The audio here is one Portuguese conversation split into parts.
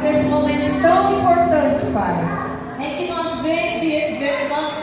nesse momento tão importante, Pai, em que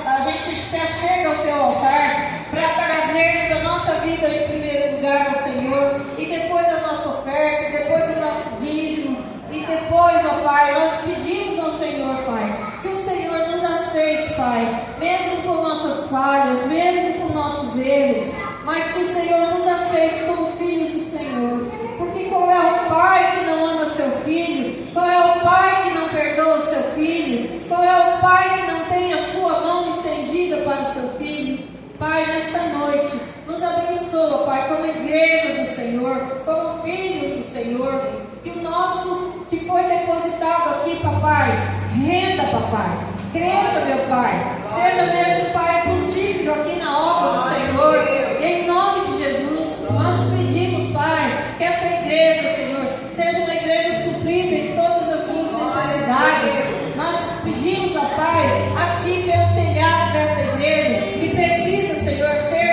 a gente se achega ao Teu altar para trazermos a nossa vida em primeiro lugar ao Senhor, e depois a nossa oferta, e depois o nosso dízimo, e depois, ó Pai, nós pedimos ao Senhor, Pai, que o Senhor nos aceite, Pai, mesmo com nossas falhas, mesmo com nossos erros, mas que o Senhor nos aceite como filhos do Senhor. Porque qual é o pai que não ama seu filho? Qual é o pai que não perdoa o seu filho? Qual é o pai que não tem a sua mão estendida para o seu filho? Pai, nesta noite, nos abençoa, Pai, como igreja do Senhor, como filhos do Senhor, que o nosso que foi depositado aqui, papai, renda, papai, cresça, meu Pai, seja mesmo, Pai, frutífero aqui na obra do Senhor, em nome de Jesus. Nós te pedimos, Pai, que essa igreja, Senhor, seja uma igreja suprida em todas as suas necessidades. Nós pedimos, ó Pai, a Ti pelo telhado dessa igreja, que precisa, Senhor, ser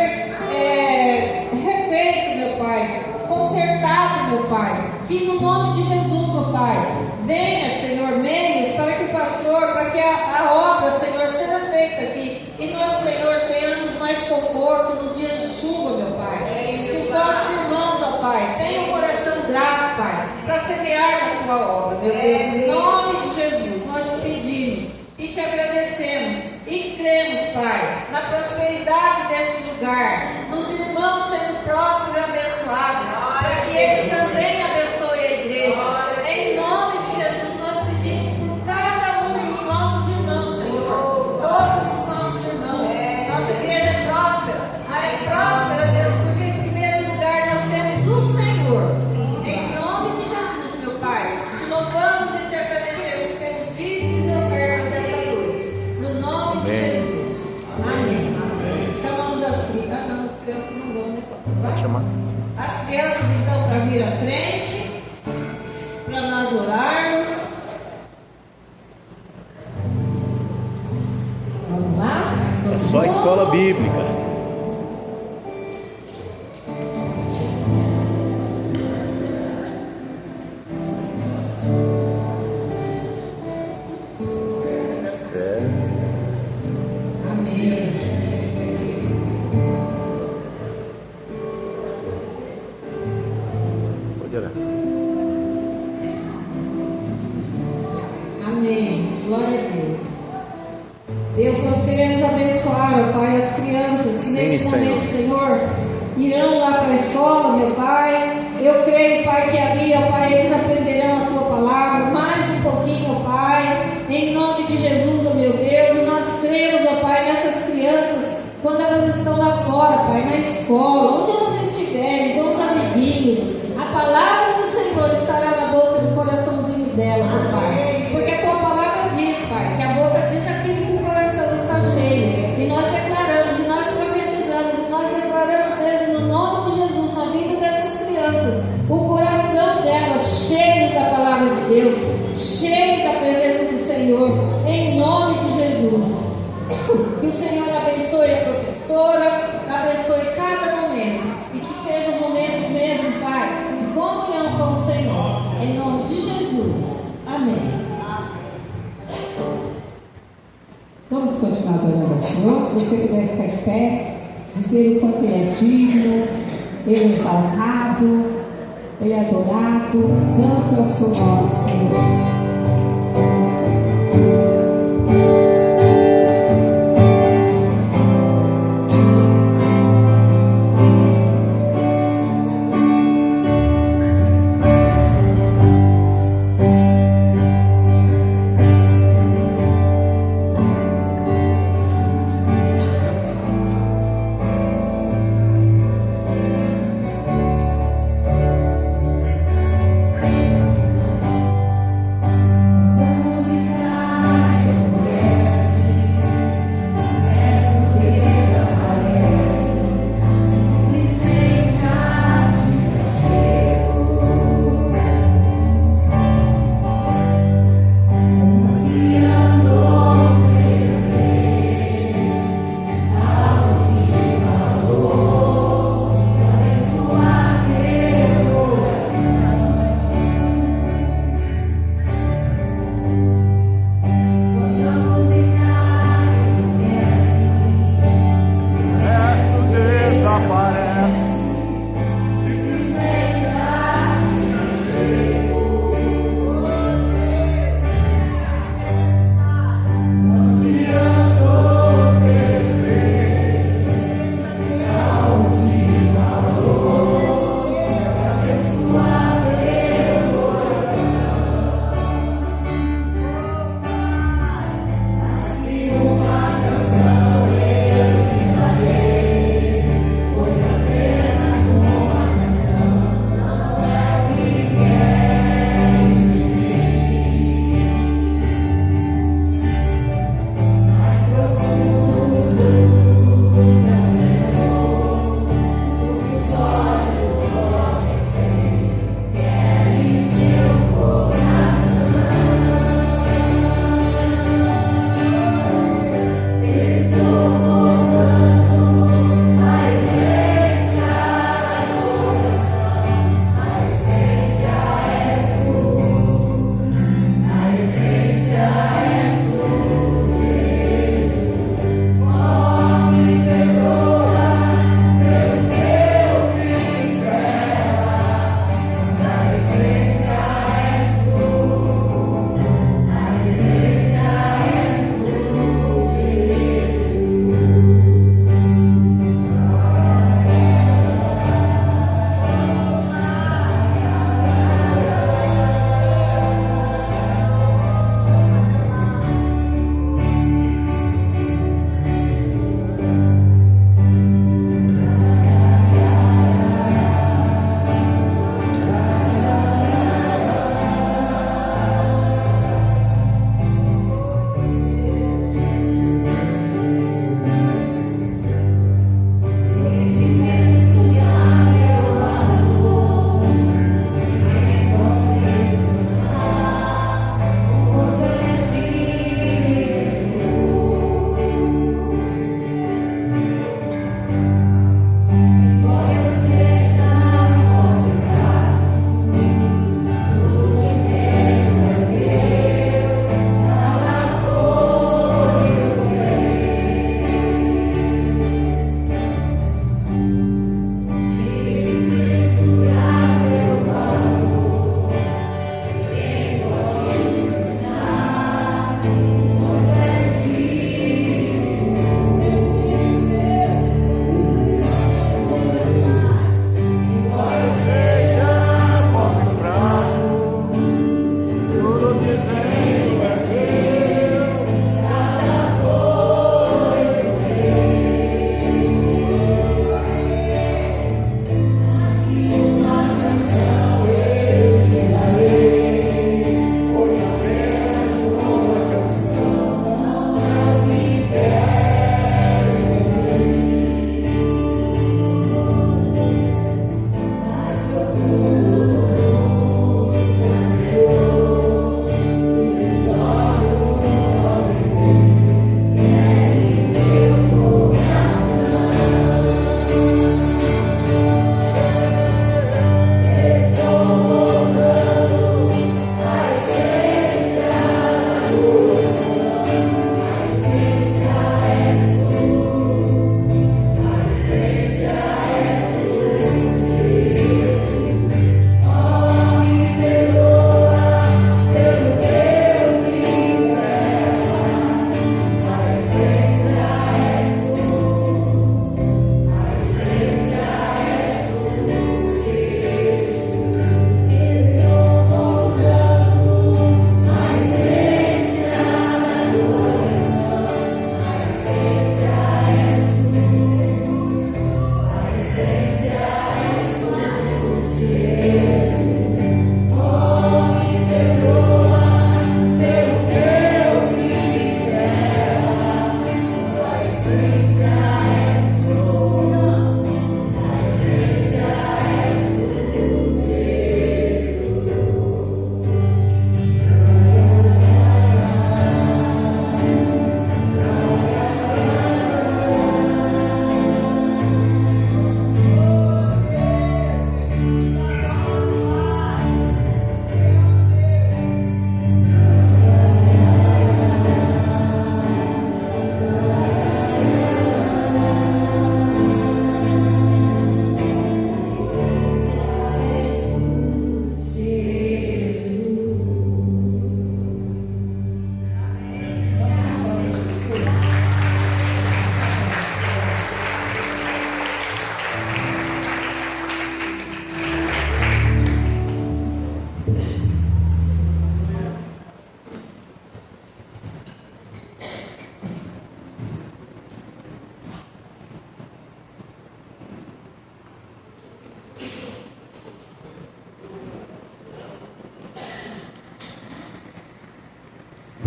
refeito, meu Pai, consertado, meu Pai, que no nome de Jesus, ó Pai, venha, Senhor, meios para que o pastor, para que a obra, Senhor, seja feita aqui, e nós, Senhor, tenhamos mais conforto nos dias de chuva, meu Pai, que os nossos irmãos, ó Pai, tenham um coração grato, Pai, para semear na Tua obra, meu Deus, em nome de Jesus, nós te pedimos e te agradecemos e cremos, Pai, na prosperidade deste lugar, nos irmãos sendo prósperos e abençoados, para que eles também abençoem a igreja. Em nome de Jesus, nós pedimos por cada um dos nossos irmãos, Senhor, todos os nossos irmãos. Nossa igreja é próspera, é próspera, Deus, porque em primeiro lugar nós temos o Senhor. Em nome de Jesus, meu Pai, te louvamos e te agradecemos pelos dízimos e ofertas desta noite. No nome de Jesus. Amém. Chamamos as crianças. Não, as crianças não vão, né? Pode chamar. As crianças, então, para vir à frente, para nós orarmos. Vamos lá? É só a escola bíblica. Amém. Pode orar. Amém. Glória a Deus. Deus, nós queremos abençoar, ó Pai, as crianças que Sim, nesse Senhor. momento, Senhor, irão lá para a escola, meu Pai. Eu creio, Pai, que ali, ó Pai, eles aprenderão a Tua palavra, mais um pouquinho, ó Pai, em nome de Jesus, ó meu Deus. E nós cremos, ó Pai, nessas crianças, quando elas estão lá fora, Pai, na escola, onde elas estiverem, com os amiguinhos, a palavra do Senhor estará na boca e no coraçãozinho delas, ó Pai, porque a Tua palavra diz, Pai, que a boca diz aquilo que o coração está cheio, e nós declaramos, e nós profetizamos, e nós declaramos mesmo no nome de Jesus, na vida dessas crianças, o coração delas cheio da palavra de Deus, cheio da presença do Senhor, em nome de Jesus. Que o Senhor abençoe a professora, abençoe cada momento, e que sejam momentos mesmo, Pai, de comunhão com o Senhor, em nome de Jesus. Amém. Vamos continuar adorando ao Senhor. Se você puder ficar de pé, dizer o quanto Ele é digno, Ele é exaltado, Ele é adorado, santo é o seu nome, Senhor.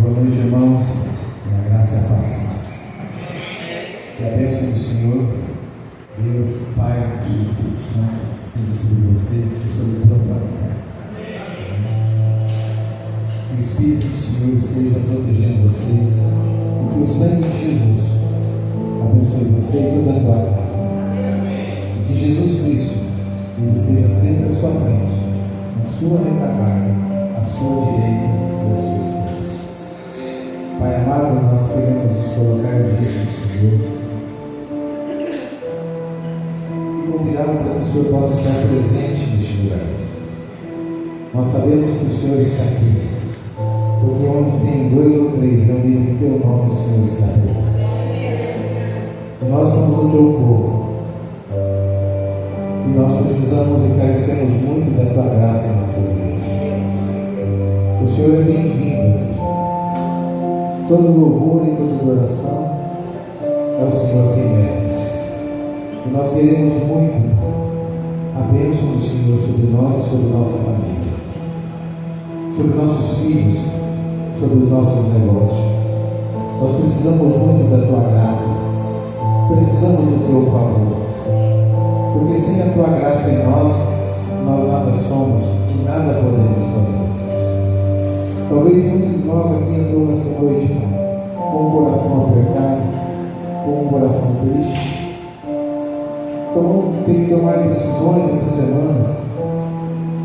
Boa noite, irmãos. A graça e a paz. Que a bênção do Senhor, Deus, Pai, Filho e Espírito Santo, esteja sobre você e sobre toda a família. Que o Espírito do Senhor esteja protegendo vocês. E que o sangue de Jesus abençoe você e toda a tua casa. E que Jesus Cristo ele esteja sempre à sua frente, na sua retaguarda, à sua direita e à sua esquerda. Pai amado, nós queremos nos colocar diante do Senhor e convidá-lo para que o Senhor possa estar presente neste lugar. Nós sabemos que o Senhor está aqui, porque onde tem 2 ou 3 reunidos em teu nome, o Senhor está presente. E nós somos o teu povo, e nós precisamos e carecemos muito da tua graça em nossas vidas. O Senhor é bem-vindo. Todo louvor e toda adoração é o Senhor quem merece. E nós queremos muito a bênção do Senhor sobre nós e sobre nossa família, sobre nossos filhos, sobre os nossos negócios. Nós precisamos muito da tua graça, precisamos do teu favor, porque sem a tua graça em nós, nós nada somos e nada podemos fazer. Talvez muitos de nós aqui entrou nessa noite com o coração apertado, com o coração triste, tem que tomar decisões essa semana,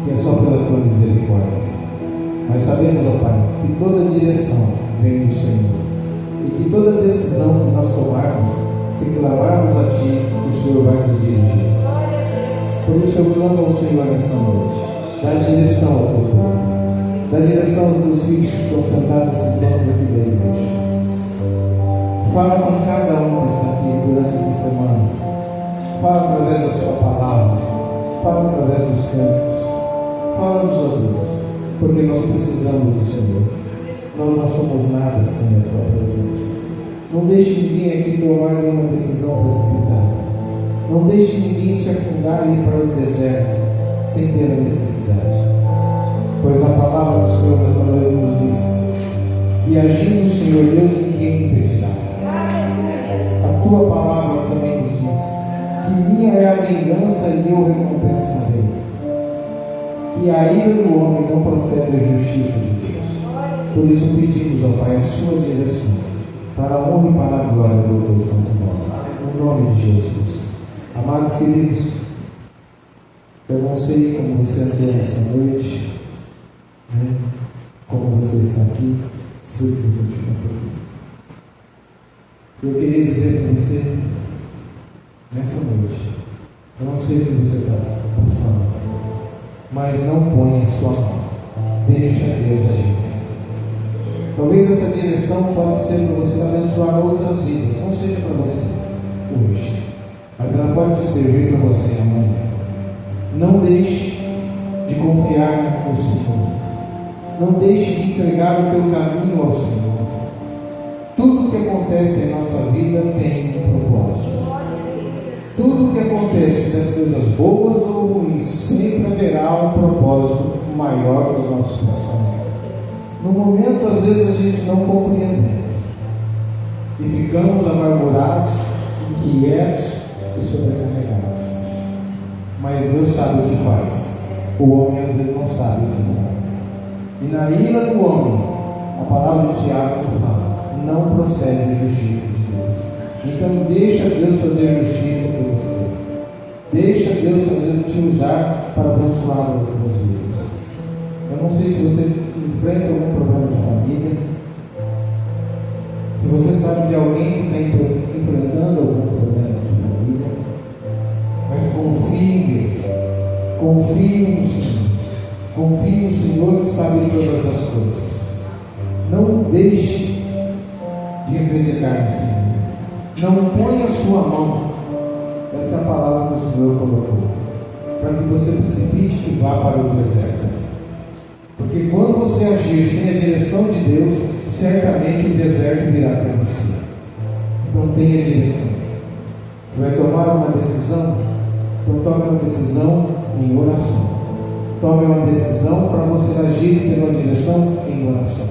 que é só pela tua misericórdia. Mas sabemos, ó Pai, que toda direção vem do Senhor, e que toda decisão que nós tomarmos, se clamarmos a Ti, o Senhor vai nos dirigir. Por isso eu clamo ao Senhor nessa noite, dá direção ao teu povo. Dá direção aos meus filhos que estão sentados nesses bancos aqui da igreja. Fala com cada um que está aqui durante essa semana. Fala através da sua palavra. Fala através dos cantos. Fala-nos, Jesus, porque nós precisamos do Senhor. Nós não somos nada sem a tua presença. Não deixe ninguém aqui tomar nenhuma decisão precipitada. Não deixe ninguém se afundar e ir para o deserto sem ter a necessidade. Pois a palavra do Senhor nessa noite nos diz que agindo o Senhor Deus, ninguém impedirá. A tua palavra também nos diz que minha é a vingança e eu recompensarei. Que a ira do homem não procede da justiça de Deus. Por isso pedimos ao Pai a sua direção, para a honra e para a glória do teu santo nome. No nome de Jesus. Amados queridos, eu não sei como você entrou nessa noite, como você está aqui, sei que você continua por aqui. Eu queria dizer para você, nessa noite, eu não sei o que você está passando, mas não ponha a sua mão, deixa Deus agir. Talvez essa direção possa ser para você abençoar outras vidas, não seja para você hoje, mas ela pode servir para você amanhã. Não deixe de confiar no Senhor. Não deixe de entregar o teu caminho ao Senhor. Tudo que acontece em nossa vida tem um propósito. Tudo que acontece, das coisas boas ou ruins, sempre haverá um propósito maior dos nossos pensamentos. No momento, às vezes, a gente não compreendemos e ficamos amargurados, inquietos e sobrecarregados. Mas Deus sabe o que faz. O homem às vezes não sabe o que faz. E na ira do homem, a palavra de Tiago fala, não procede a justiça de Deus. Então deixa Deus fazer justiça por você. Deixa Deus às vezes te usar para abençoar outras vidas. Eu não sei se você enfrenta algum problema de família, se você sabe de alguém que está enfrentando algum problema de família, mas confie em Deus, confie no Senhor. Confie no Senhor que sabe todas as coisas. Não deixe de acreditar no Senhor. Não ponha a sua mão. Essa é a palavra que o Senhor colocou. Para que você precipite e vá para o deserto. Porque quando você agir sem a direção de Deus, certamente o deserto virá até você. Então tenha direção. Você vai tomar uma decisão? Então tome uma decisão em oração. Tome uma decisão para você agir pela direção em oração.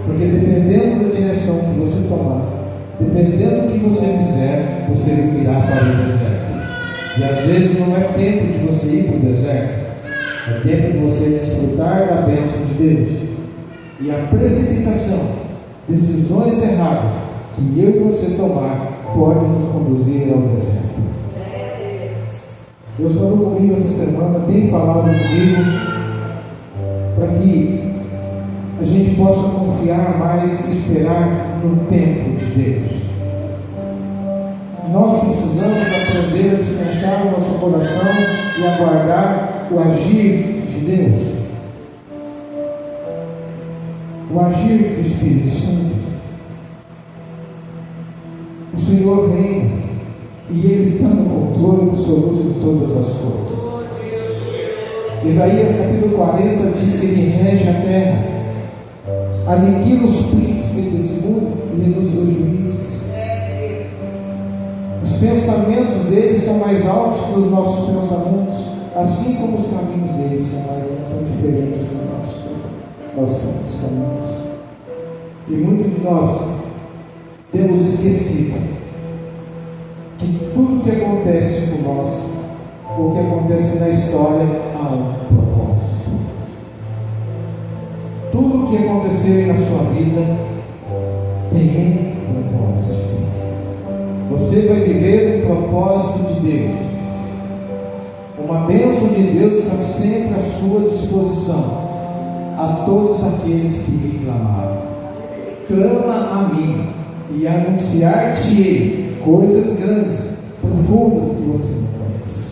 Porque dependendo da direção que você tomar, dependendo do que você fizer, você irá para o deserto. E às vezes não é tempo de você ir para o deserto, é tempo de você desfrutar da bênção de Deus. E a precipitação, decisões erradas que eu e você tomar, pode nos conduzir ao deserto. Deus falou comigo essa semana, tem falado comigo, para que a gente possa confiar mais e esperar no tempo de Deus. Nós precisamos aprender a descansar o nosso coração e aguardar o agir de Deus, o agir do Espírito Santo. O Senhor reina e Ele está no controle absoluto de todas as coisas. Isaías capítulo 40 diz que Ele rege a terra, aniquila os príncipes desse mundo e reduz os juízes. Os pensamentos deles são mais altos que os nossos pensamentos, assim como os caminhos deles são diferentes dos nossos caminhos. E muitos de nós temos esquecido que tudo que acontece com nós, ou que acontece na história, há um propósito. Tudo que acontecer na sua vida tem um propósito. Você vai viver o propósito de Deus. Uma bênção de Deus está sempre à sua disposição, a todos aqueles que lhe clamaram. Clama a mim e anunciar-te-ei coisas grandes, profundas que você não conhece.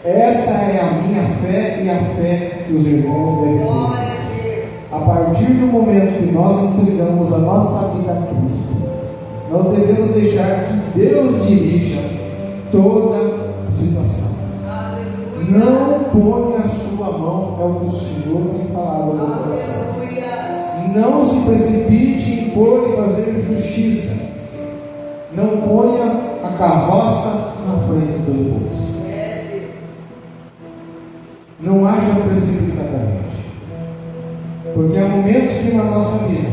Essa é a minha fé e a fé que os irmãos devem ter. A partir do momento que nós entregamos a nossa vida a Cristo, nós devemos deixar que Deus dirija toda a situação. Não ponha a sua mão, é o que o Senhor tem falado no meu coração. Não se precipite em impor e fazer justiça. Não ponha a carroça na frente dos bois. Não haja precipitadamente. Porque há momentos que na nossa vida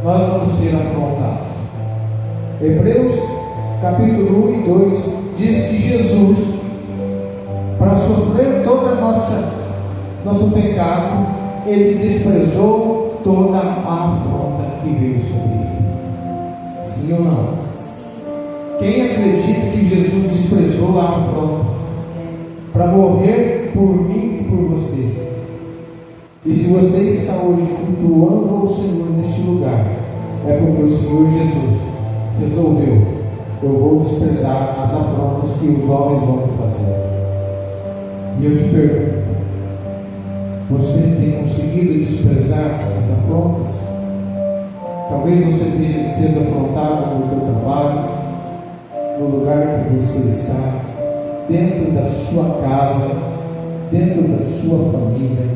nós vamos ser afrontados. Hebreus capítulo 1 e 2 diz que Jesus, para sofrer todo nosso pecado, Ele desprezou toda a afronta que veio sobre Ele. Sim ou não? Quem acredita que Jesus desprezou a afronta para morrer por mim e por você? E se você está hoje cultuando ao Senhor neste lugar, é porque o Senhor Jesus resolveu: eu vou desprezar as afrontas que os homens vão me fazer. E eu te pergunto, você tem conseguido desprezar as afrontas? Talvez você tenha sido afrontado no seu trabalho, no lugar que você está, dentro da sua casa, dentro da sua família,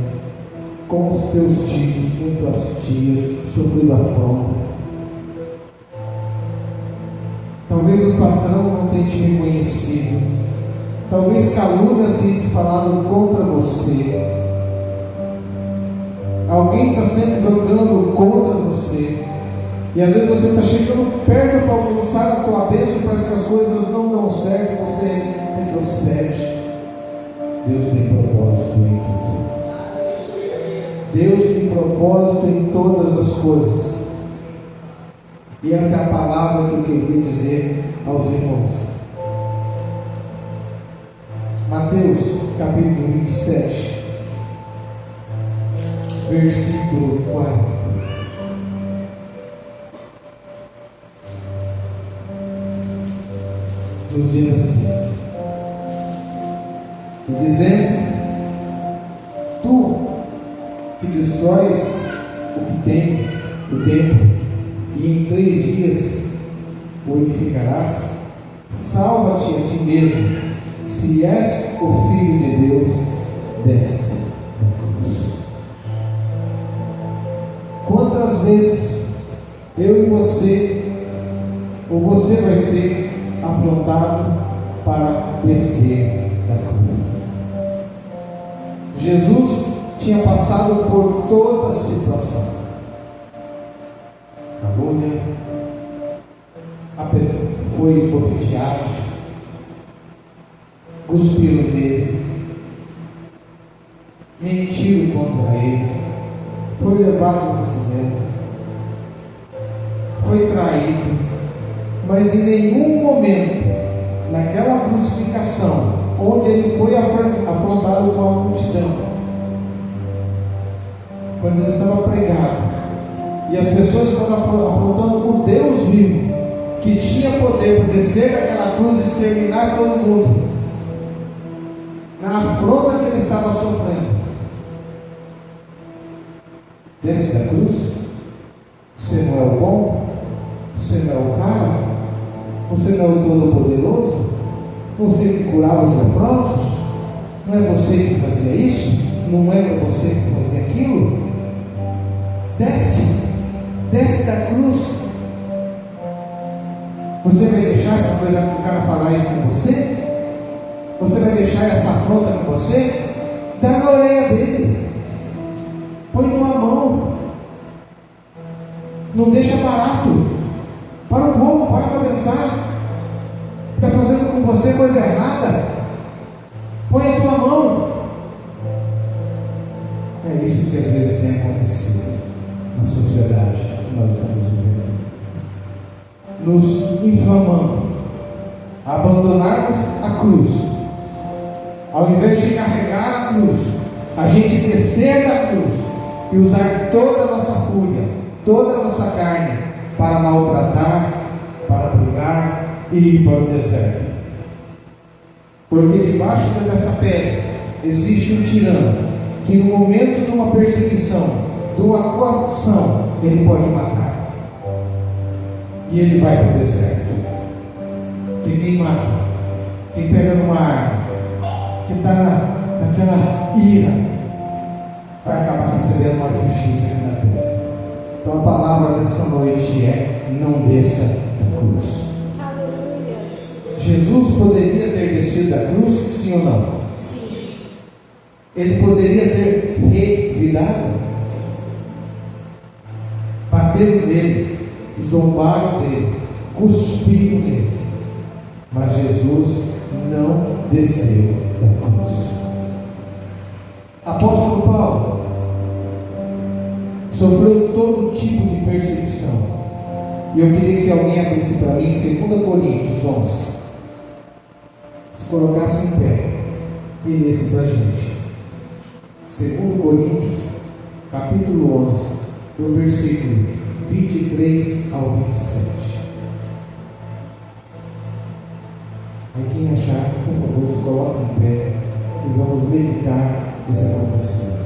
com os teus tios, com tuas tias, sofrendo afronta. Talvez o patrão não tenha te reconhecido, talvez calúnias tenham se falado contra você, alguém está sempre jogando contra você, e às vezes você está chegando perto para alcançar a tua bênção, parece que as coisas não dão certo, você retrocede. Deus tem propósito em tudo. Deus tem propósito em todas as coisas. E essa é a palavra que eu queria dizer aos irmãos. Mateus capítulo 27, versículo 40. Nos diz assim: dizendo, tu que destróis o que tem o tempo, e em 3 dias o edificarás, salva-te a ti mesmo, se és o Filho de Deus, desce da cruz. Quantas vezes eu e você, ou você vai ser afrontado para descer da cruz? Jesus tinha passado por toda a situação. foi esbofeteado, cuspiram nele, mentiram contra ele, foi levado ao castelo, foi traído, mas em nenhum momento, naquela crucificação, onde ele foi afrontado com a multidão, quando ele estava pregado, e as pessoas estavam afrontando o Deus vivo, que tinha poder para descer daquela cruz e exterminar todo mundo, na afronta que ele estava sofrendo, desce da cruz. Você não é o bom? Você não é o cara? Você não é o Todo-Poderoso? Você que curava os leprosos? Não é você que fazia isso? Não é você que fazia aquilo? Desce da cruz. Você vai deixar essa coisa do cara falar isso com você? Você vai deixar essa afronta com você? Dá na orelha dele, põe numa mão, não deixa barato. Para um pouco, para pensar. Está fazendo com você coisa errada? Põe a tua mão. É isso que às vezes tem acontecido na sociedade que nós estamos vivendo, nos inflamando, abandonarmos a cruz, ao invés de carregar a cruz, a gente descer da cruz e usar toda a nossa fúria, toda a nossa carne para maltratar, para brigar e ir para o deserto. Porque debaixo dessa pele existe um tirano que no momento de uma perseguição, de uma corrupção, ele pode matar. E ele vai para o deserto. Que quem mata, quem pega numa arma, que está naquela ira, vai acabar recebendo uma justiça aqui na terra. Então a palavra dessa noite é: não desça da cruz. Jesus poderia ter descido da cruz, sim ou não? Sim. Ele poderia ter revidado, bateram nele, zombaram dele, cuspiram nele, mas Jesus não desceu da cruz. Apóstolo Paulo sofreu todo tipo de perseguição, e eu queria que alguém abrisse para mim 2 Coríntios 11, se colocasse em pé e lesse para a gente. 2 Coríntios capítulo 11, do versículo 23 ao 27. Aí quem achar, por favor, se coloque em pé e vamos meditar esse acontecimento.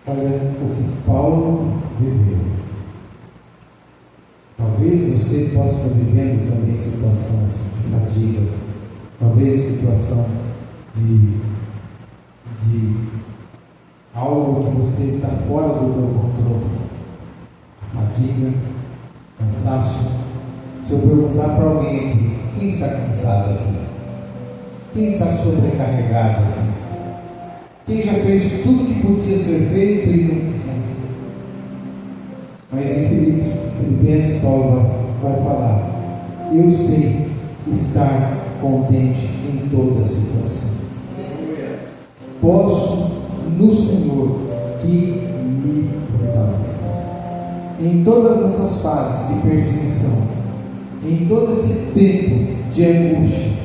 Olha o que Paulo viveu. Talvez você possa estar vivendo também situação assim, de fadiga, talvez situação de algo que você está fora do teu controle, fadiga, cansaço. Se eu perguntar para alguém aqui, quem está cansado aqui? Quem está sobrecarregado aqui? Quem já fez tudo que podia ser feito e não fez? Mas em Filipenses, Paulo vai falar: eu sei estar contente em toda situação. Posso no Senhor que me fortalece. Em todas essas fases de perseguição, em todo esse tempo de angústia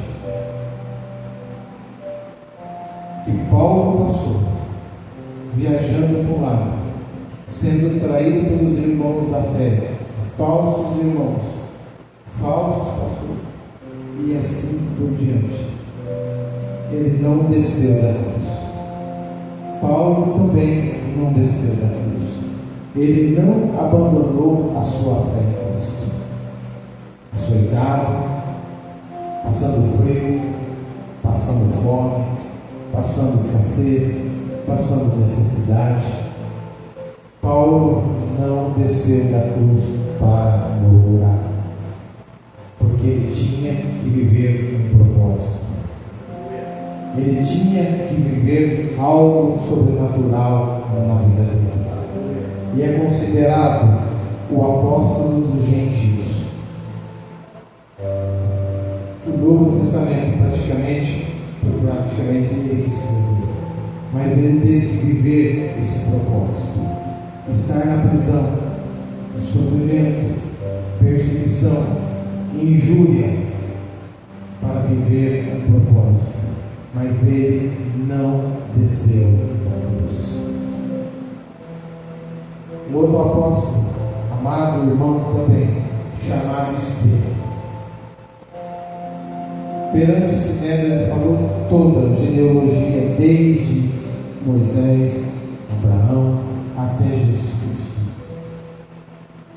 que Paulo passou, viajando por lá, sendo traído pelos irmãos da fé, falsos irmãos, falsos pastores, e assim por diante, ele não desceu da cruz. Paulo também não desceu da cruz. Ele não abandonou a sua fé em Cristo. Açoitado, passando frio, passando fome, passando escassez, passando necessidade, Paulo não desceu da cruz para murmurar, porque ele tinha que viver um propósito. Ele tinha que viver algo sobrenatural na vida dele. E é considerado o apóstolo dos gentios. O Novo Testamento praticamente ele que escreveu. Mas ele teve que viver esse propósito. Estar na prisão, sofrimento, perseguição, injúria, para viver um propósito. Mas ele não desceu da cruz. O outro apóstolo, amado irmão também, chamado Estevão, perante o Sinédrio, ele falou toda a genealogia, desde Moisés, Abraão, até Jesus Cristo.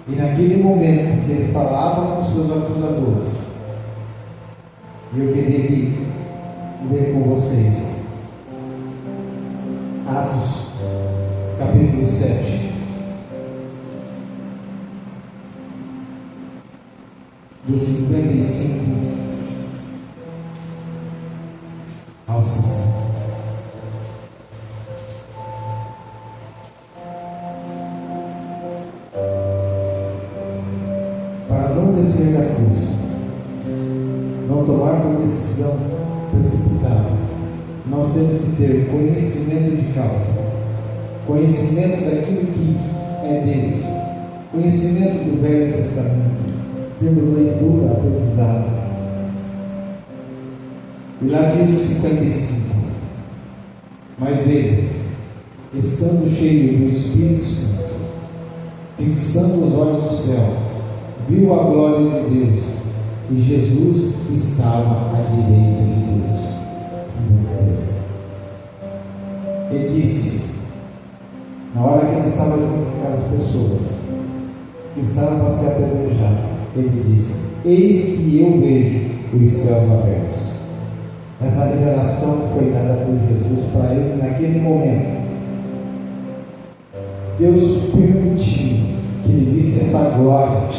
E naquele momento que ele falava com seus acusadores, eu queria aqui ler com vocês Atos, capítulo 7, dos 55 ao 60. Para não descer da cruz, não tomarmos decisão precipitada, nós temos que ter conhecimento de causa, conhecimento daquilo que é Deus, conhecimento do Velho Testamento, temos leitura, aprendizado. E lá diz o 55: mas ele, estando cheio do Espírito Santo, fixando os olhos do céu, viu a glória de Deus e Jesus estava à direita de Deus. 56. Ele disse, na hora que ele estava junto com aquelas pessoas que estavam para ser apedrejadas, ele disse: eis que eu vejo os céus abertos. Essa revelação foi dada por Jesus para ele naquele momento. Deus permitiu que ele visse essa glória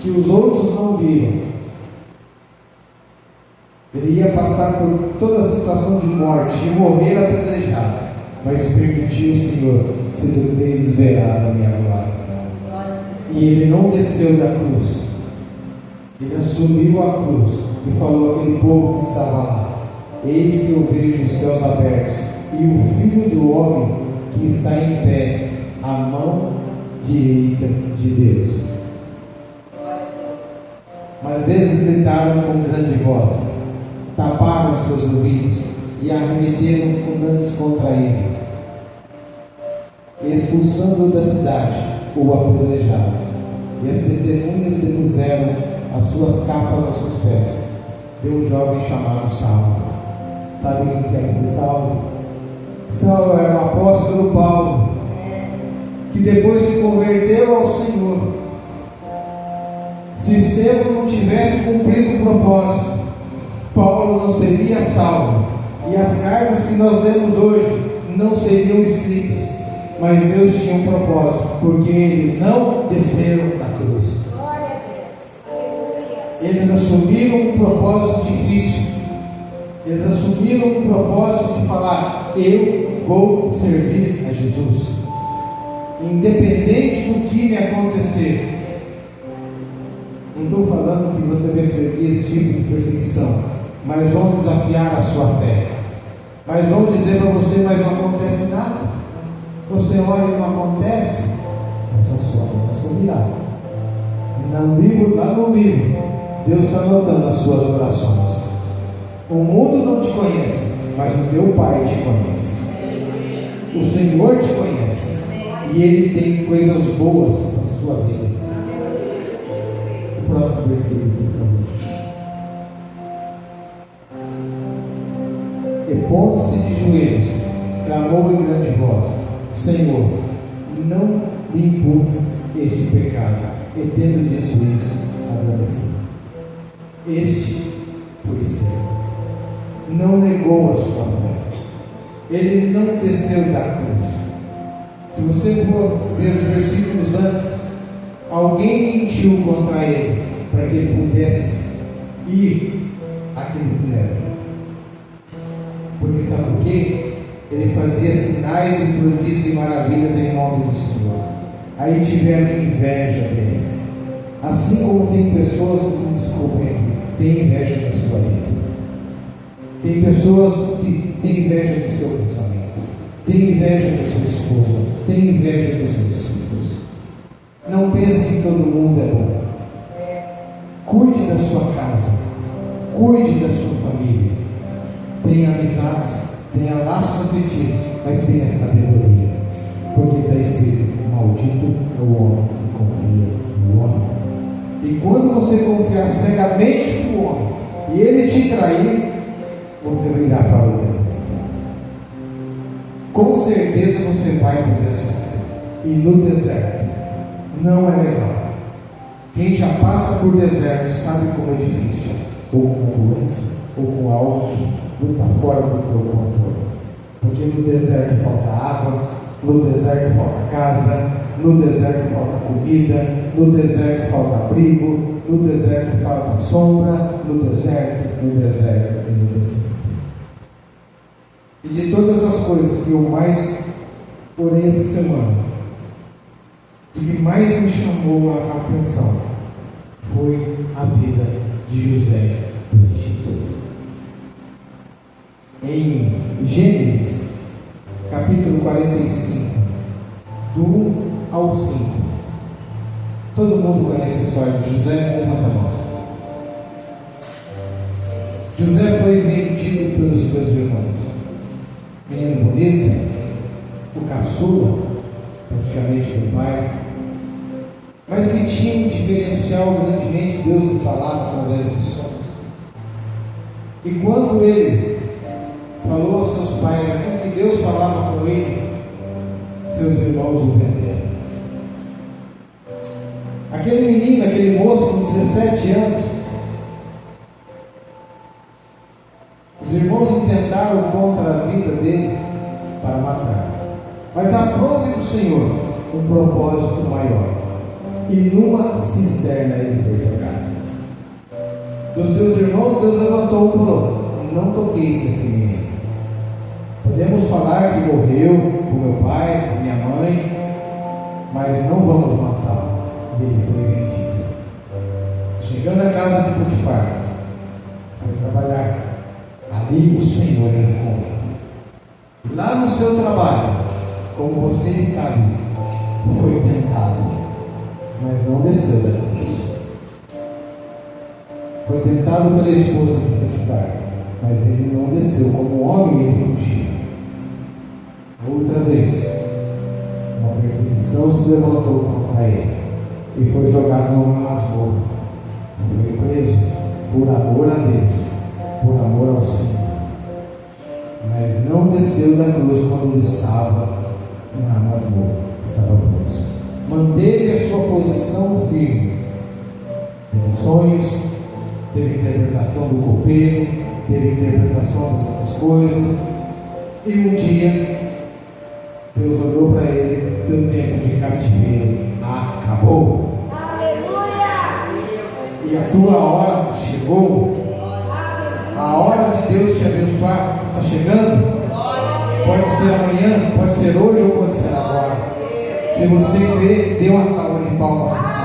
que os outros não viram. Ele ia passar por toda a situação de morte e morrer apedrejado, mas permitiu o Senhor: se tu deles verás a minha glória. E ele não desceu da cruz, ele assumiu a cruz e falou àquele povo que estava lá: eis que eu vejo os céus abertos e o Filho do Homem que está em pé à mão direita de Deus. Mas eles gritaram com grande voz, taparam seus ouvidos e arremeteram com danos contra ele, expulsando-o da cidade, o apedrejaram. E as testemunhas depuseram as suas capas aos seus pés de um jovem chamado Saulo. Sabe quem quer dizer Saulo? Saulo era o apóstolo Paulo, que depois se converteu ao Senhor. Se Estevão não tivesse cumprido o propósito, Paulo não seria salvo, e as cartas que nós lemos hoje não seriam escritas. Mas Deus tinha um propósito, porque eles não desceram da cruz. Eles assumiram um propósito difícil, Eles assumiram um propósito de falar: eu vou servir a Jesus, independente do que me acontecer. Não estou falando que você vai servir esse tipo de perseguição, mas vão desafiar a sua fé. Mas vão dizer para você: mas não acontece nada. Você olha e não acontece, mas a sua boca subirá. Lá no livro, Deus está anotando as suas orações. O mundo não te conhece, mas o teu Pai te conhece. O Senhor te conhece, e Ele tem coisas boas para a sua vida. O próximo versículo, por favor. E pondo-se de joelhos, clamou em grande voz: Senhor, não me imputes este pecado. E tendo dito isso, agradeceu. Este foi Estevão. Não negou a sua fé. Ele não desceu da cruz. Se você for ver os versículos antes, alguém mentiu contra ele para que ele pudesse ir àquele cemitério. Porque sabe por quê? Ele fazia sinais e prodígios e maravilhas em nome do Senhor. Aí tiveram inveja dele. Assim como tem pessoas que, me desculpem aqui, têm inveja da sua vida. Tem pessoas que têm inveja do seu pensamento, têm inveja da sua esposa, têm inveja dos seus filhos. Não pense que todo mundo é bom. Cuide da sua casa, cuide da sua família. Tenha amizades, tenha laços afetivos, mas tenha sabedoria. Porque está escrito: maldito é o homem que confia no homem. E quando você confiar cegamente no homem e ele te trair, você virá para o deserto. Com certeza você vai para o deserto. E no deserto não é legal. Quem já passa por deserto sabe como é difícil. Ou com doença, ou com algo que está fora do teu controle. Porque no deserto falta água, no deserto falta casa, no deserto falta comida, no deserto falta abrigo, no deserto falta sombra, no deserto e no deserto. E de todas as coisas que eu mais orei essa semana, o que mais me chamou a atenção foi a vida de José do Egito. Em Gênesis, capítulo 45, do 1 ao 5. Todo mundo conhece a história de José? Levanta a mão. José foi vendido pelos seus irmãos. Menino bonito, o caçula, praticamente do pai, mas que tinha um diferencial grandemente. Deus lhe falava através dos sonhos. E quando ele falou aos seus pais aquilo que Deus falava com ele, seus irmãos o venderam. Aquele menino, aquele moço com 17 anos, os irmãos intentaram contra a vida dele para matar. Mas aprove do Senhor um propósito maior. E numa cisterna ele foi jogado. Dos seus irmãos, Deus levantou um por outro: não toqueis nesse menino. Podemos falar que morreu por meu pai, por minha mãe, mas não vamos matá-lo. Ele foi vendido. Chegando à casa de Potifar, foi trabalhar. Ali o Senhor encontra. Lá no seu trabalho, como você está ali, foi tentado, mas não desceu da cruz. Foi tentado pela esposa de Potifar, mas ele não desceu. Como homem, ele fugiu. Outra vez, uma perseguição se levantou contra ele e foi jogado numa masmorra. Foi preso por amor a Deus, por amor ao Senhor. Mas não desceu da cruz quando estava na masmorra, estava preso. Manteve a sua posição firme. Teve sonhos, teve interpretação do copeiro, teve interpretação das outras coisas. E um dia Deus olhou para ele: teu tempo de cativeiro acabou. Aleluia! E a tua hora chegou. A hora de Deus te abençoar está chegando. Pode ser amanhã, pode ser hoje ou pode ser agora. Se você crê, dê uma salva de palmas para o Senhor.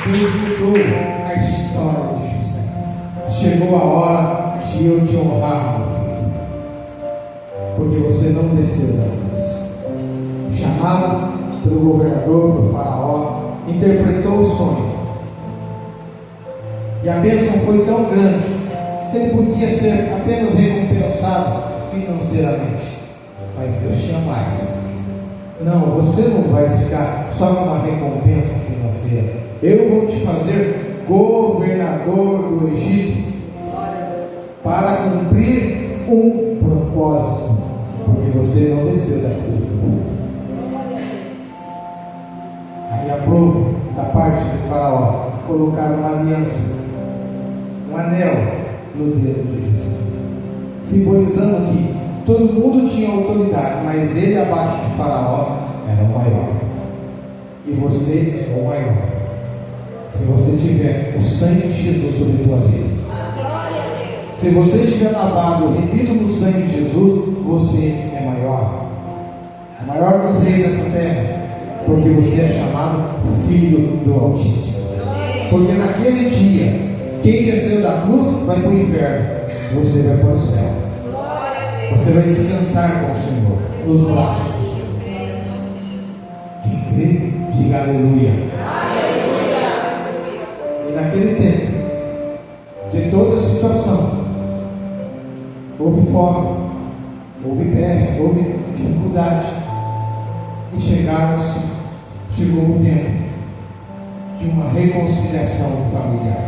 Deus mudou a história de José. Chegou a hora de eu te honrar, meu filho, porque você não desceu da cruz. Chamado pelo governador, pelo faraó, interpretou o sonho. E a bênção foi tão grande que ele podia ser apenas recompensado financeiramente. Mas Deus tinha mais. Não, você não vai ficar só com uma recompensa financeira. Eu vou te fazer governador do Egito para cumprir um propósito, porque você não desceu da cruz do fogo. Aí aprove da parte do faraó colocar uma aliança, um anel no dedo de José, simbolizando que todo mundo tinha autoridade, mas ele abaixo de faraó era o maior, e você é o maior. Se você tiver o sangue de Jesus sobre a tua vida, se você estiver lavado, remido no sangue de Jesus, você é maior, maior que os reis dessa terra, porque você é chamado filho do Altíssimo. Porque naquele dia, quem desceu da cruz vai para o inferno, você vai para o céu. Você vai descansar com o Senhor nos braços do Senhor. Quem crê, diga aleluia. E naquele tempo, de toda a situação, houve fome, houve peste, houve dificuldade, e chegou o tempo de uma reconciliação familiar.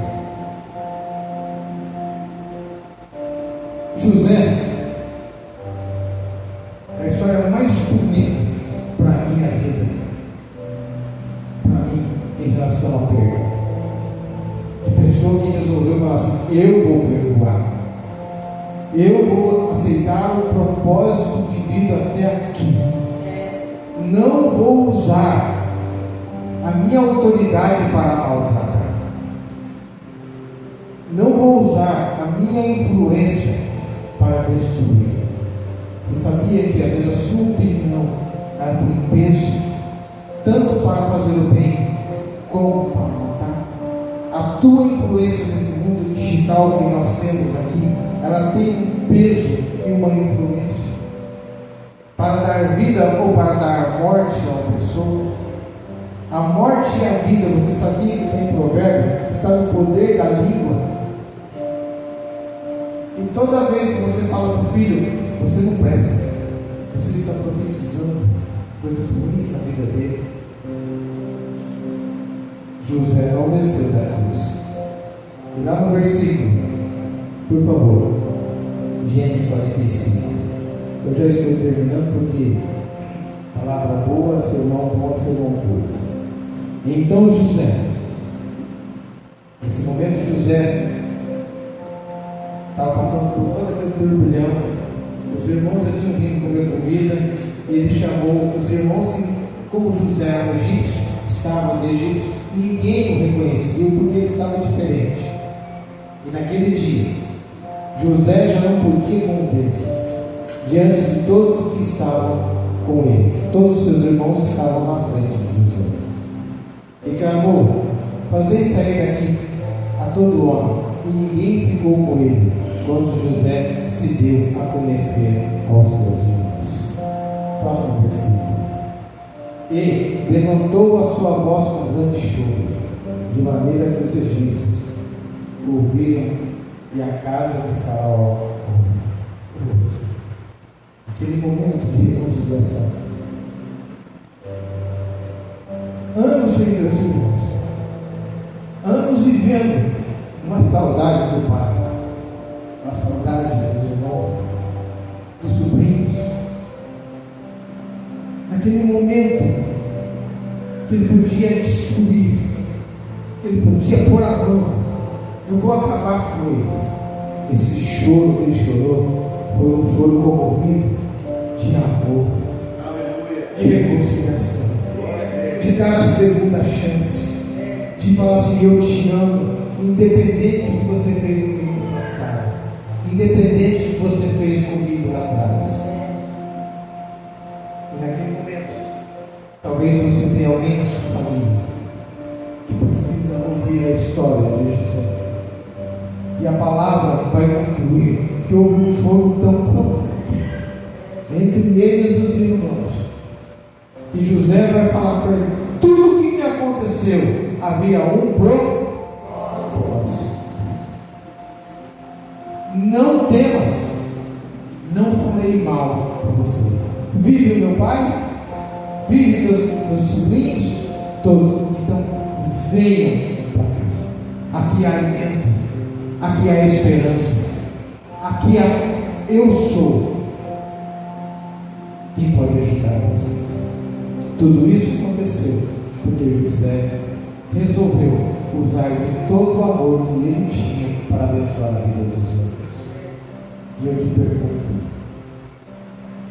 José é a história mais bonita para a minha vida, para mim, em relação à perda. De pessoa que resolveu falar assim: eu vou perdoar, eu vou aceitar o propósito de vida até aqui, não vou usar a minha autoridade para maltratar, não vou usar a minha influência para destruir. Você sabia que às vezes a sua opinião ela tem peso tanto para fazer o bem como para matar? A tua influência nesse mundo digital que nós temos aqui, ela tem um peso e uma influência para dar vida ou para dar morte a uma pessoa. A morte e a vida, você sabia que tem provérbio, está no poder da língua. E toda vez que você fala para o filho, você não presta, você está profetizando coisas ruins na vida dele. José não desceu da cruz. E lá no versículo, por favor, Gênesis 45. Eu já estou terminando porque palavra boa, sermão bom, sermão curto. Então José, nesse momento José estava passando por todo aquele turbilhão. Os irmãos já tinham vindo comer comida, e ele chamou os irmãos que, como José era um egípcio, estavam de Egito, ninguém o reconhecia porque ele estava diferente. E naquele dia, José já não podia conter-se diante de todos os que estavam com ele. Todos os seus irmãos estavam na frente de José. E clamou: fazei sair daqui a todo homem. E ninguém ficou com ele quando José se deu a conhecer aos seus irmãos. Próximo versículo. E levantou a sua voz com grande choro, de maneira que os egípcios ouviram e a casa de Faraó ouviu. Aquele momento de reconciliação. Anos sem meus irmãos, anos vivendo uma saudade do pai, uma saudade dos irmãos, dos sobrinhos. Naquele momento que ele podia destruir, que ele podia pôr a mão, eu vou acabar com eles. Esse choro que ele chorou foi um choro comovido de amor, de reconciliação, de te dar a segunda chance, de falar assim: eu te amo, independente do que você fez comigo no passado, independente do que você fez comigo lá atrás. E naquele momento, talvez você tenha alguém na sua família que precisa ouvir a história de José. E a palavra vai concluir que houve um fogo tão profundo entre eles e os irmãos. E José vai falar para ele: tudo o que me aconteceu, havia um propósito. Não temas, não farei mal para você. Vive o meu pai, vive meus sobrinhos, todos. Então venham para cá. Aqui há alimento, aqui há esperança, aqui há eu sou quem pode ajudar vocês. Tudo isso aconteceu porque José resolveu usar de todo o amor que ele tinha para abençoar a vida dos outros. E eu te pergunto: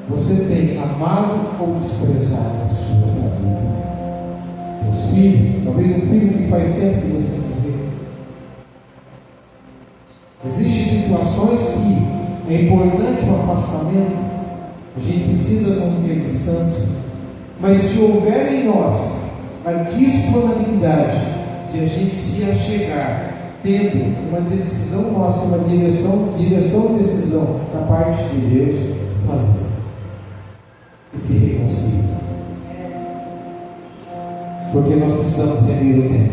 você tem amado ou desprezado a sua família? Teus filhos? Talvez um filho que faz tempo que você não vê. Existem situações que é importante o afastamento, a gente precisa manter distância, mas se houver em nós a disponibilidade de a gente se achegar, tendo uma decisão nossa, uma direção e decisão da parte de Deus, fazer e se reconciliar, porque nós precisamos remir o tempo.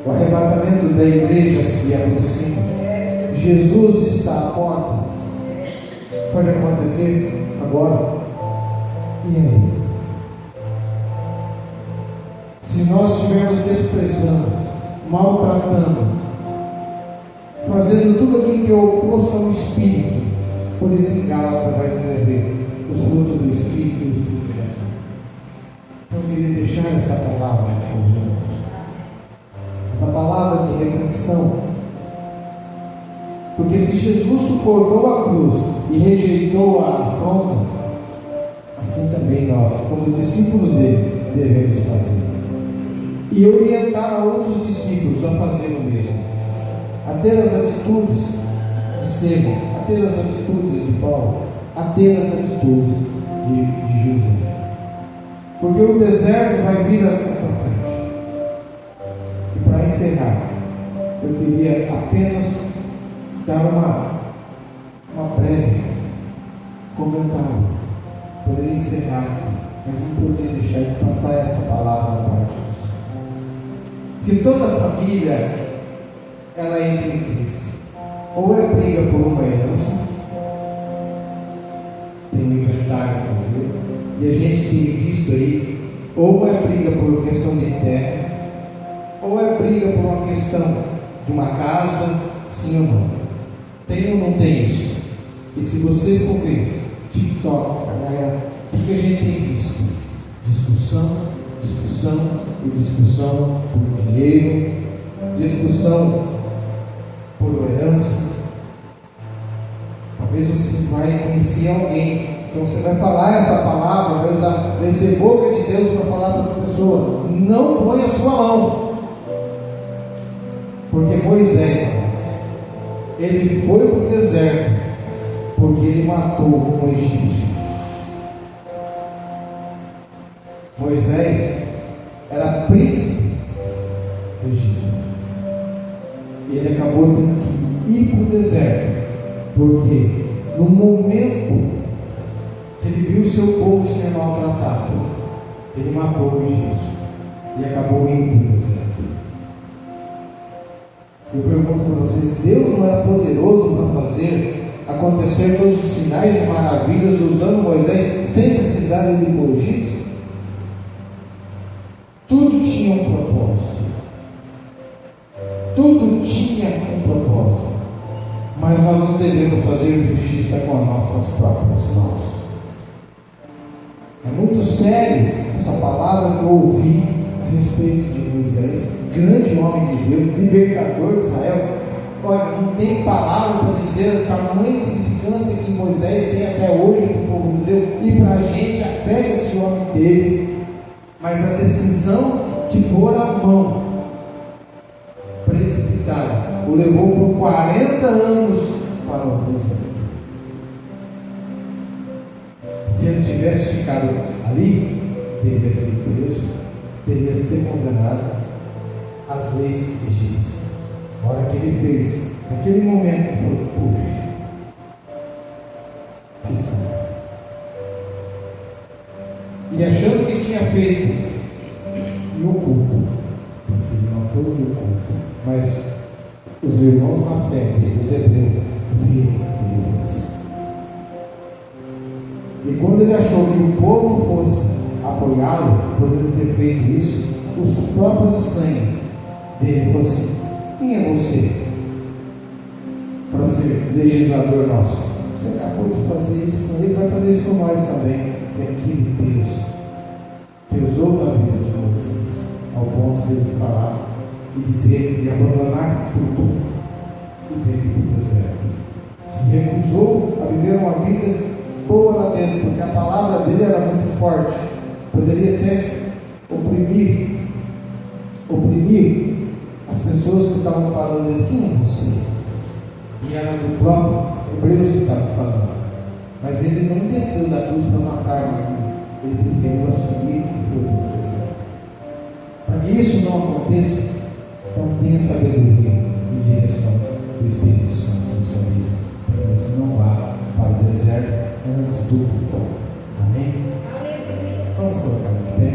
O arrebatamento da igreja se aproxima. Jesus está à porta. Pode acontecer agora. E aí? Se nós estivermos desprezando, maltratando, fazendo tudo aquilo que é oposto ao Espírito, por isso em Gálatas vai escrever os frutos do Espírito e os frutos da carne. Então eu queria deixar essa palavra com os irmãos, essa palavra de reflexão, porque se Jesus suportou a cruz e rejeitou a afronta, assim também nós, como discípulos dele, devemos fazer. E orientar a outros discípulos a fazer o mesmo, a ter as atitudes de Estevão, a ter as atitudes de Paulo, a ter as atitudes de José, porque o deserto vai vir à tua frente. E para encerrar, eu queria apenas dar uma breve comentário. Poderia encerrar aqui, mas não poderia deixar de passar essa palavra da parte de Deus. Porque toda família, ela entra em crise. Ou é briga por uma herança, tem um inventário para fazer, e a gente tem visto aí, ou é briga por questão de terra, ou é briga por uma questão de uma casa, sim ou não. Tem ou não tem isso? E se você for ver TikTok, o que a gente tem visto? Discussão e discussão por dinheiro, discussão por herança. Talvez você vai conhecer alguém, então você vai falar essa palavra, vai ser boca de Deus para falar para essa pessoa: não põe a sua mão, porque Moisés, ele foi para o deserto porque ele matou um egípcio. Moisés era príncipe do Egito. E ele acabou tendo que ir para o deserto, porque no momento que ele viu o seu povo ser maltratado, ele matou o egípcio e acabou indo para o deserto. Eu pergunto para vocês: Deus não era poderoso para fazer acontecer todos os sinais e maravilhas usando Moisés sem precisar de ir para o Egito? Tudo tinha um propósito. Tudo tinha um propósito. Mas nós não devemos fazer justiça com as nossas próprias mãos. É muito sério essa palavra que eu ouvi a respeito de Moisés, grande homem de Deus, libertador de Israel. Olha, não tem palavra para dizer a tamanha significância que Moisés tem até hoje para o povo judeu e para a gente, a fé que esse homem teve. Mas a decisão de pôr a mão precipitada o levou por 40 anos para o pensamento. Se ele tivesse ficado ali, teria sido preso, teria sido condenado às leis egípcias. A hora que ele fez, naquele momento, ele falou: puxa, fiz tudo. E achando que tinha feito no oculto, porque ele não foi no oculto, mas os irmãos na fé dele, os hebreus, viram que ele fez. E quando ele achou que o povo fosse apoiá-lo, por ele ter feito isso, os próprios estranhos dele falaram assim: quem é você para ser legislador nosso? Você acabou de fazer isso com ele, vai fazer isso com nós também. E aquele peso pesou na vida de Moisés, ao ponto de ele falar e dizer, de abandonar tudo e ter que ir para o deserto. Se recusou a viver uma vida boa lá dentro, porque a palavra dele era muito forte, poderia até oprimir as pessoas que estavam falando dele: quem é você? E era do próprio Hebreus que estava falando. Mas ele não desceu da cruz para matar ninguém. Ele preferiu assumir que foi do deserto. Para que isso não aconteça, então tenha sabedoria e direção do Espírito Santo na sua vida, para que você não vá para o deserto antes do tempo. Amém? Vamos colocar de pé.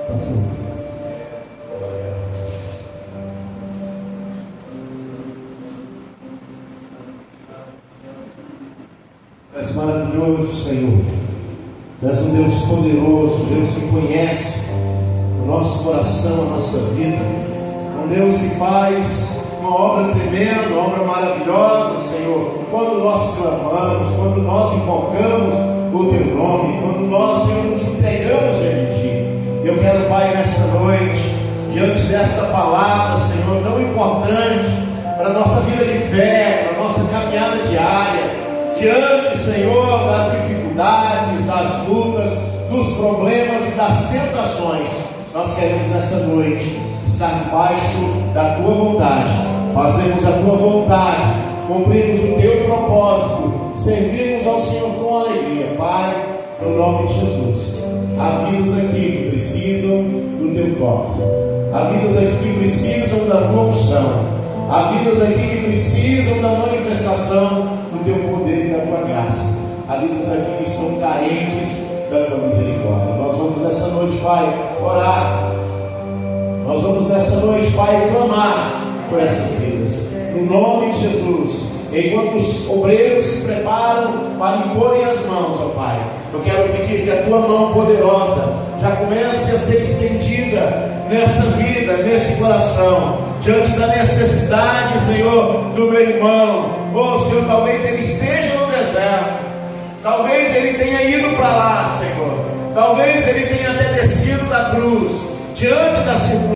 Pastor. És maravilhoso, Senhor. Tu és um Deus poderoso, um Deus que conhece o nosso coração, a nossa vida. Um Deus que faz uma obra tremenda, uma obra maravilhosa, Senhor. Quando nós clamamos, quando nós invocamos o Teu nome, quando nós, Senhor, nos entregamos diante de Ti. Eu quero, Pai, nessa noite, diante desta palavra, Senhor, tão importante para a nossa vida de fé, para a nossa caminhada diária, diante, Senhor, das dificuldades, das lutas, dos problemas e das tentações, nós queremos nessa noite estar debaixo da Tua vontade, fazermos a Tua vontade, cumprirmos o Teu propósito, servirmos ao Senhor com alegria. Pai, no nome de Jesus, há vidas aqui que precisam do Teu toque, há vidas aqui que precisam da Tua unção, há vidas aqui que precisam da manifestação do Teu poder e da Tua graça. Há vidas aqui que são carentes da Tua misericórdia. Nós vamos nessa noite, Pai, orar. Nós vamos nessa noite, Pai, clamar por essas vidas. No nome de Jesus. Enquanto os obreiros se preparam para imporem as mãos, ó Pai, eu quero pedir que a Tua mão poderosa já comece a ser estendida nessa vida, nesse coração, diante da necessidade, Senhor, do meu irmão. Oh, Senhor, talvez ele esteja no deserto, talvez ele tenha ido para lá, Senhor, talvez ele tenha até descido da cruz, diante da circunstância.